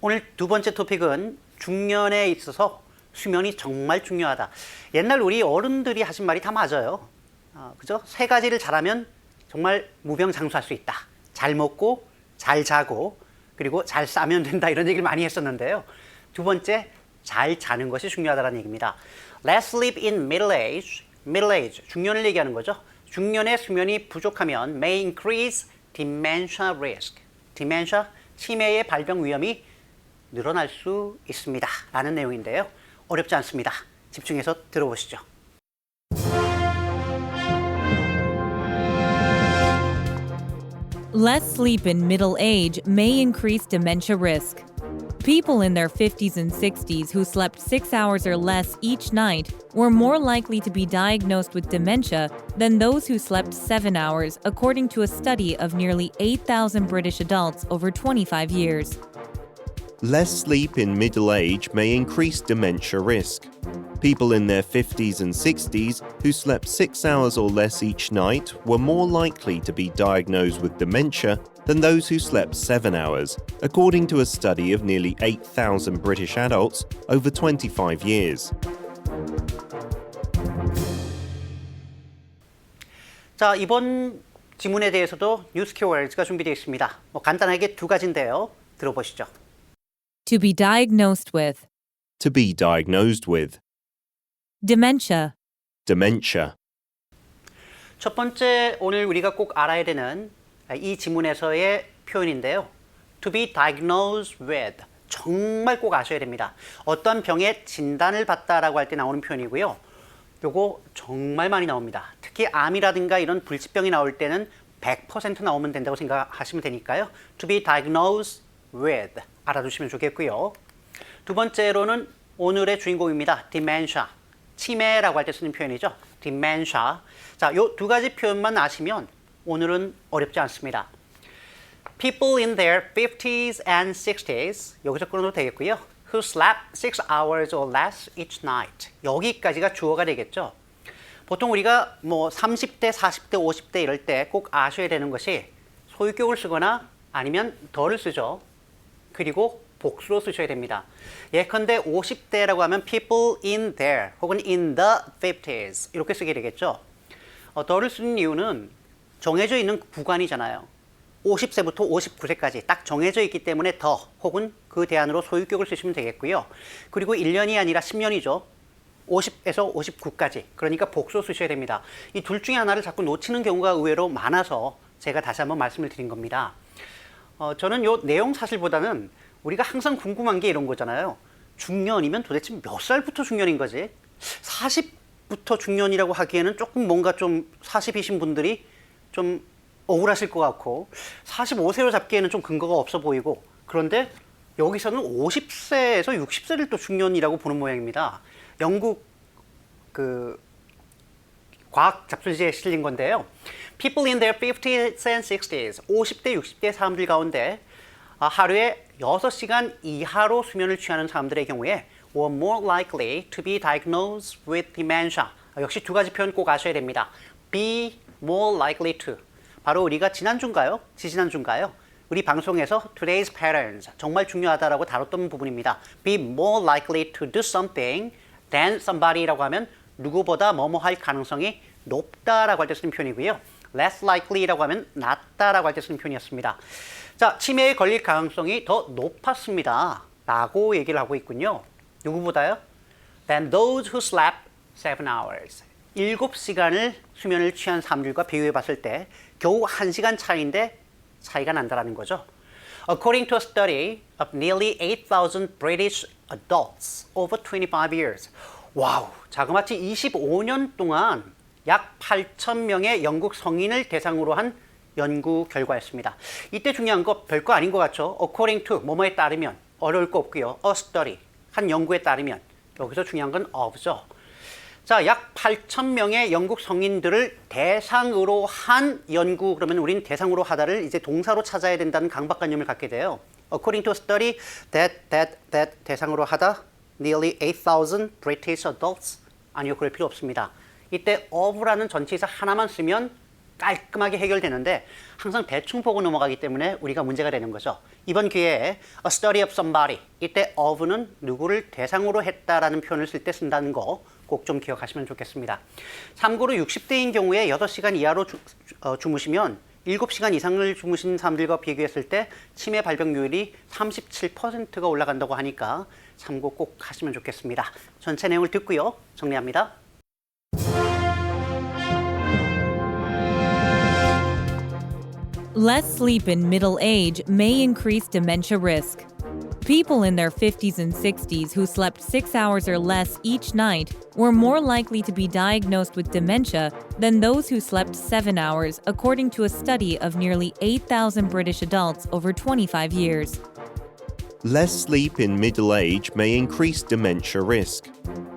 오늘 두 번째 토픽은 중년에 있어서 수면이 정말 중요하다. 옛날 우리 어른들이 하신 말이 다 맞아요. 그죠? 세 가지를 잘하면 정말 무병장수할 수 있다. 잘 먹고, 잘 자고, 그리고 잘 싸면 된다. 이런 얘기를 많이 했었는데요. 두 번째, 잘 자는 것이 중요하다는 얘기입니다. Let's sleep in middle age. Middle age, 중년을 얘기하는 거죠. 중년의 수면이 부족하면 may increase dementia risk. dementia, 치매의 발병 위험이 늘어날 수 있습니다. 라는 내용인데요. 어렵지 않습니다. 집중해서 들어보시죠. Less sleep in middle age may increase dementia risk. People in their 50s and 60s who slept 6 hours or less each night were more likely to be diagnosed with dementia than those who slept 7 hours, according to a study of nearly 8,000 British adults over 25 years. Less sleep in middle age may increase dementia risk. People in their 50s and 60s who slept 6 hours or less each night were more likely to be diagnosed with dementia than those who slept 7 hours, according to a study of nearly 8,000 British adults over 25 years. 자, 이번 지문에 대해서도 뉴스 키워드가 준비되어 있습니다. 간단하게 두 가지인데요. 들어보시죠. To be diagnosed with To be diagnosed with dementia. dementia. 첫 번째 오늘 우리가 꼭 알아야 되는 이 지문에서의 표현인데요. To be diagnosed with. 정말 꼭 아셔야 됩니다. 어떤 병의 진단을 받다라고 할 때 나오는 표현이고요. 요거 정말 많이 나옵니다. 특히 암이라든가 이런 불치병이 나올 때는 100% 나오면 된다고 생각하시면 되니까요. To be diagnosed with. 알아두시면 좋겠고요. 두 번째로는 오늘의 주인공입니다. dementia. 치매라고 할 때 쓰는 표현이죠. dementia. 자, 요 두 가지 표현만 아시면 오늘은 어렵지 않습니다. People in their 50s and 60s 여기서 끊어도 되겠고요. Who slept 6 hours or less each night. 여기까지가 주어가 되겠죠. 보통 우리가 뭐 30대, 40대, 50대 이럴 때 꼭 아셔야 되는 것이 소유격을 쓰거나 아니면 더를 쓰죠. 그리고 복수로 쓰셔야 됩니다. 예컨대 50대라고 하면 people in their 혹은 in the 50s 이렇게 쓰게 되겠죠. 더를 쓰는 이유는 정해져 있는 구간이잖아요. 50세부터 59세까지 딱 정해져 있기 때문에 더 혹은 그 대안으로 소유격을 쓰시면 되겠고요. 그리고 1년이 아니라 10년이죠. 50에서 59까지. 그러니까 복수 쓰셔야 됩니다. 이 둘 중에 하나를 자꾸 놓치는 경우가 의외로 많아서 제가 다시 한번 말씀을 드린 겁니다. 저는 요 내용 사실보다는 우리가 항상 궁금한 게 이런 거잖아요. 중년이면 도대체 몇 살부터 중년인 거지? 40부터 중년이라고 하기에는 조금 뭔가 좀 40이신 분들이 좀 억울하실 것 같고 45세로 잡기에는 좀 근거가 없어 보이고 그런데 여기서는 50세에서 60세를 또 중년이라고 보는 모양입니다. 영국 그 과학 잡지에 실린 건데요. People in their 50s and 60s, 50대, 60대 사람들 가운데 하루에 6시간 이하로 수면을 취하는 사람들의 경우에 were more likely to be diagnosed with dementia. 역시 두 가지 표현 꼭 아셔야 됩니다. be more likely to. 바로 우리가 지난주인가요? 지지난주인가요? 우리 방송에서 today's patterns 정말 중요하다라고 다뤘던 부분입니다. be more likely to do something than somebody라고 하면 누구보다 뭐뭐 할 가능성이 높다라고 할 때 쓰는 표현이고요. less likely라고 하면 낮다라고 할 때 쓰는 표현이었습니다. 자, 치매에 걸릴 가능성이 더 높았습니다. 라고 얘기를 하고 있군요. 누구보다요? than those who slept 7 hours. 7시간을 수면을 취한 사람들과 비교해 봤을 때 겨우 1시간 차이인데 차이가 난다는 거죠. According to a study of nearly 8,000 British adults over 25 years. 와우, 자그마치 25년 동안 약 8,000명의 영국 성인을 대상으로 한 연구 결과였습니다. 이때 중요한 거 별거 아닌 것 같죠? According to 뭐뭐에 따르면 어려울 거 없고요. A study 한 연구에 따르면 여기서 중요한 건 of죠. 자, 약 8,000명의 영국 성인들을 대상으로 한 연구 그러면 우리는 대상으로 하다를 이제 동사로 찾아야 된다는 강박관념을 갖게 돼요. According to a study that 대상으로 하다 nearly 8,000 British adults 아니요, 그럴 필요 없습니다. 이때 of라는 전치사 하나만 쓰면 깔끔하게 해결되는데 항상 대충 보고 넘어가기 때문에 우리가 문제가 되는 거죠. 이번 기회에 a study of somebody, 이때 of는 누구를 대상으로 했다라는 표현을 쓸 때 쓴다는 거 꼭 좀 기억하시면 좋겠습니다. 참고로 60대인 경우에 6시간 이하로 주무시면 7시간 이상을 주무신 사람들과 비교했을 때 치매 발병률이 37%가 올라간다고 하니까 참고 꼭 하시면 좋겠습니다. 전체 내용을 듣고요. 정리합니다. Less sleep in middle age may increase dementia risk. People in their 50s and 60s who slept 6 hours or less each night were more likely to be diagnosed with dementia than those who slept 7 hours, according to a study of nearly 8,000 British adults over 25 years. Less sleep in middle age may increase dementia risk.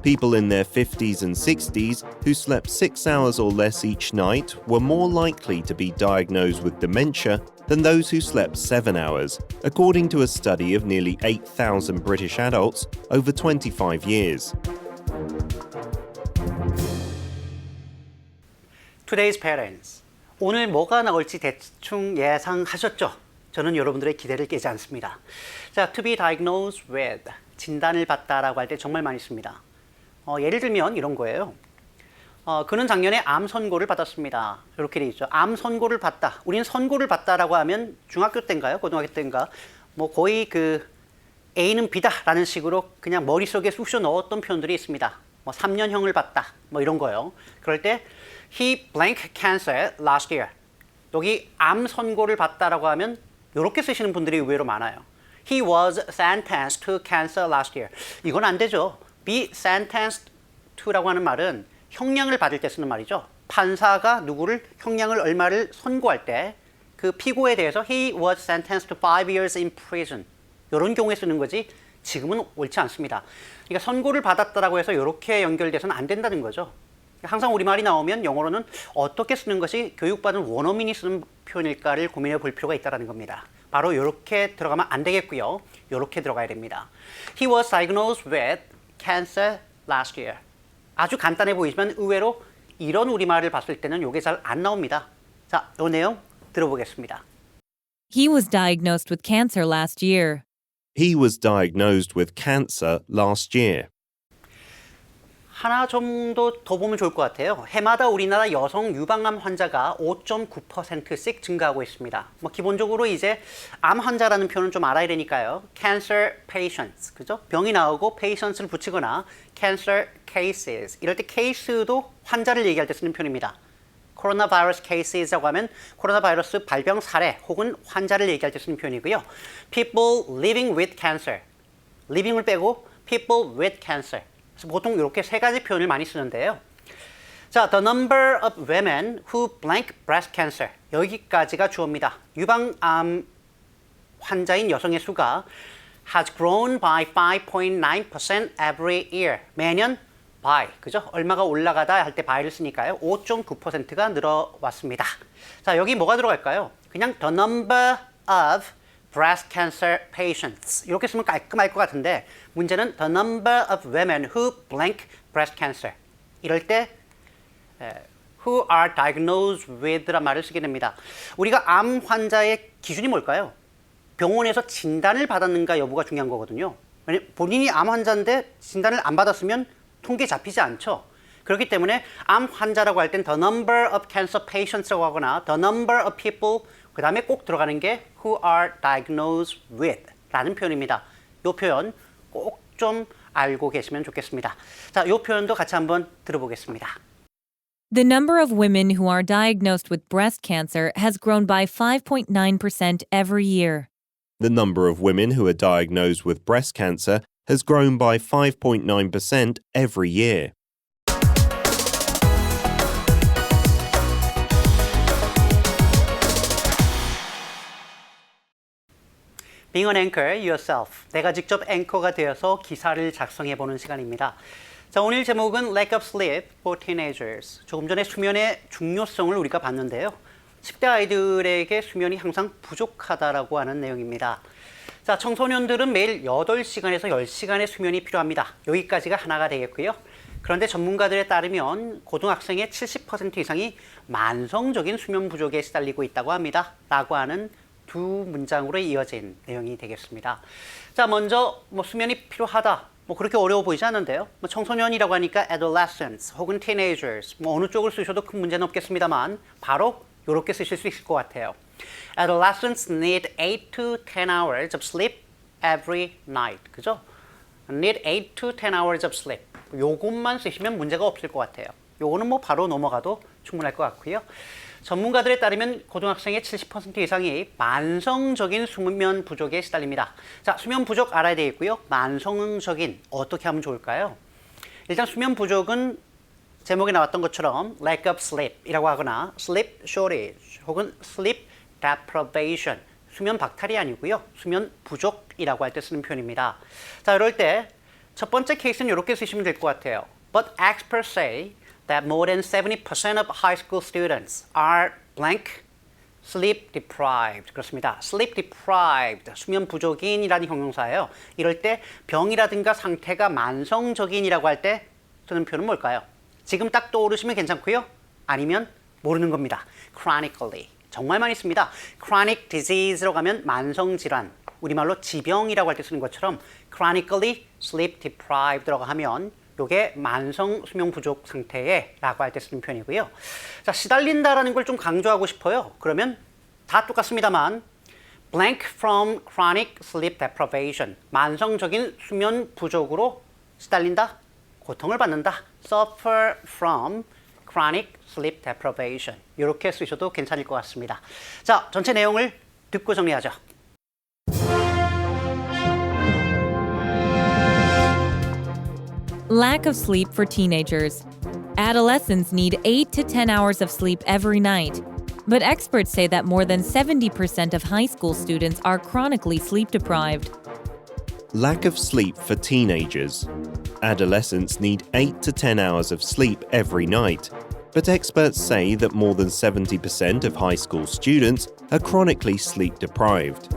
People in their 50s and 60s who slept 6 hours or less each night were more likely to be diagnosed with dementia than those who slept 7 hours, according to a study of nearly 8,000 British adults over 25 years. Today's parents. 오늘 뭐가 나올지 대충 예상하셨죠? 저는 여러분들의 기대를 깨지 않습니다. 자, to be diagnosed with, 진단을 받다라고 할 때 정말 많이 씁니다. 예를 들면 이런 거예요. 그는 작년에 암 선고를 받았습니다. 이렇게 돼 있죠. 암 선고를 받다. 우리는 선고를 받다라고 하면 중학교 때인가요? 고등학교 때인가? 뭐 거의 그 A는 B다라는 식으로 그냥 머릿속에 쑤셔 넣었던 표현들이 있습니다. 뭐 3년형을 받다. 뭐 이런 거요. 그럴 때 he blank cancer last year. 여기 암 선고를 받다라고 하면 이렇게 쓰시는 분들이 의외로 많아요. He was sentenced to cancer last year. 이건 안 되죠. be sentenced to라고 하는 말은 형량을 받을 때 쓰는 말이죠. 판사가 누구를 형량을 얼마를 선고할 때 그 피고에 대해서 he was sentenced to 5 years in prison. 이런 경우에 쓰는 거지 지금은 옳지 않습니다. 그러니까 선고를 받았다라고 해서 이렇게 연결돼서는 안 된다는 거죠. 항상 우리말이 나오면 영어로는 어떻게 쓰는 것이 교육받은 원어민이 쓰는 표현일까를 고민해 볼 필요가 있다는 겁니다. 바로 이렇게 들어가면 안 되겠고요. 이렇게 들어가야 됩니다. He was diagnosed with cancer last year. 아주 간단해 보이지만 의외로 이런 우리말을 봤을 때는 이게 잘 안 나옵니다. 자, 이 내용 들어보겠습니다. He was diagnosed with cancer last year. He was diagnosed with cancer last year. 하나 정도 더 보면 좋을 것 같아요. 해마다 우리나라 여성 유방암 환자가 5.9%씩 증가하고 있습니다. 뭐 기본적으로 이제 암 환자라는 표현은 좀 알아야 되니까요. Cancer patients, 그죠? 병이 나오고 patients를 붙이거나 cancer cases, 이럴 때 case도 환자를 얘기할 때 쓰는 표현입니다. 코로나 바이러스 cases라고 하면 코로나 바이러스 발병 사례 혹은 환자를 얘기할 때 쓰는 표현이고요. People living with cancer, living을 빼고 people with cancer. 보통 이렇게 세 가지 표현을 많이 쓰는데요. 자, the number of women who blank breast cancer. 여기까지가 주어입니다. 유방암 환자인 여성의 수가 has grown by 5.9% every year. 매년 by, 그죠? 얼마가 올라가다 할 때 by를 쓰니까요. 5.9%가 늘어왔습니다. 자, 여기 뭐가 들어갈까요? 그냥 the number of breast cancer patients 이렇게 쓰면 깔끔할 것 같은데 문제는 the number of women who blank breast cancer 이럴 때 who are diagnosed with란 말을 쓰게 됩니다. 우리가 암 환자의 기준이 뭘까요? 병원에서 진단을 받았는가 여부가 중요한 거거든요. 본인이 암 환자인데 진단을 안 받았으면 통계 잡히지 않죠. 그렇기 때문에 암 환자라고 할 땐 the number of cancer patients라고 하거나 the number of people 그 다음에 꼭 들어가는 게 who are diagnosed with 라는 표현입니다. 이 표현 꼭 좀 알고 계시면 좋겠습니다. 자, 이 표현도 같이 한번 들어보겠습니다. The number of women who are diagnosed with breast cancer has grown by 5.9% every year. The number of women who are diagnosed with breast cancer has grown by 5.9% every year. Being an anchor yourself. 내가 직접 앵커가 되어서 기사를 작성해보는 시간입니다. 자, 오늘 제목은 Lack of Sleep for Teenagers. 조금 전에 수면의 중요성을 우리가 봤는데요. 10대 아이들에게 수면이 항상 부족하다라고 하는 내용입니다. 자, 청소년들은 매일 8시간에서 10시간의 수면이 필요합니다. 여기까지가 하나가 되겠고요. 그런데 전문가들에 따르면 고등학생의 70% 이상이 만성적인 수면 부족에 시달리고 있다고 합니다. 라고 하는 두 문장으로 이어진 내용이 되겠습니다. 자, 먼저 수면이 필요하다. 그렇게 어려워 보이지 않는데요. 청소년이라고 하니까 adolescents 혹은 teenagers 어느 쪽을 쓰셔도 큰 문제는 없겠습니다만 바로 이렇게 쓰실 수 있을 것 같아요. Adolescents need 8 to 10 hours of sleep every night. 그죠? Need 8 to 10 hours of sleep. 요것만 쓰시면 문제가 없을 것 같아요. 요거는 바로 넘어가도 충분할 것 같고요. 전문가들에 따르면 고등학생의 70% 이상이 만성적인 수면 부족에 시달립니다. 자, 수면 부족 알아야 되겠고요. 만성적인 어떻게 하면 좋을까요? 일단 수면 부족은 제목에 나왔던 것처럼 lack of sleep이라고 하거나 sleep shortage 혹은 sleep deprivation 수면 박탈이 아니고요. 수면 부족이라고 할 때 쓰는 표현입니다. 자, 이럴 때 첫 번째 케이스는 이렇게 쓰시면 될 것 같아요. But experts say that more than 70% of high school students are blank sleep deprived. 그렇습니다. sleep deprived, 수면 부족인이라는 형용사예요. 이럴 때 병이라든가 상태가 만성적인이라고 할 때 쓰는 표현은 뭘까요? 지금 딱 떠오르시면 괜찮고요. 아니면 모르는 겁니다. chronically. 정말 많이 씁니다. chronic disease로 가면 만성질환, 우리말로 지병이라고 할 때 쓰는 것처럼 chronically sleep deprived라고 하면 이게 만성 수면 부족 상태에 라고 할 때 쓰는 표현이고요. 자, 시달린다라는 걸 좀 강조하고 싶어요. 그러면 다 똑같습니다만 blank from chronic sleep deprivation, 만성적인 수면 부족으로 시달린다, 고통을 받는다, suffer from chronic sleep deprivation 이렇게 쓰셔도 괜찮을 것 같습니다. 자, 전체 내용을 듣고 정리하죠. Lack of sleep for teenagers. Adolescents need 8 to 10 hours of sleep every night. But experts say that more than 70% of high school students are chronically sleep deprived. Lack of sleep for teenagers. Adolescents need 8 to 10 hours of sleep every night. But experts say that more than 70% of high school students are chronically sleep deprived.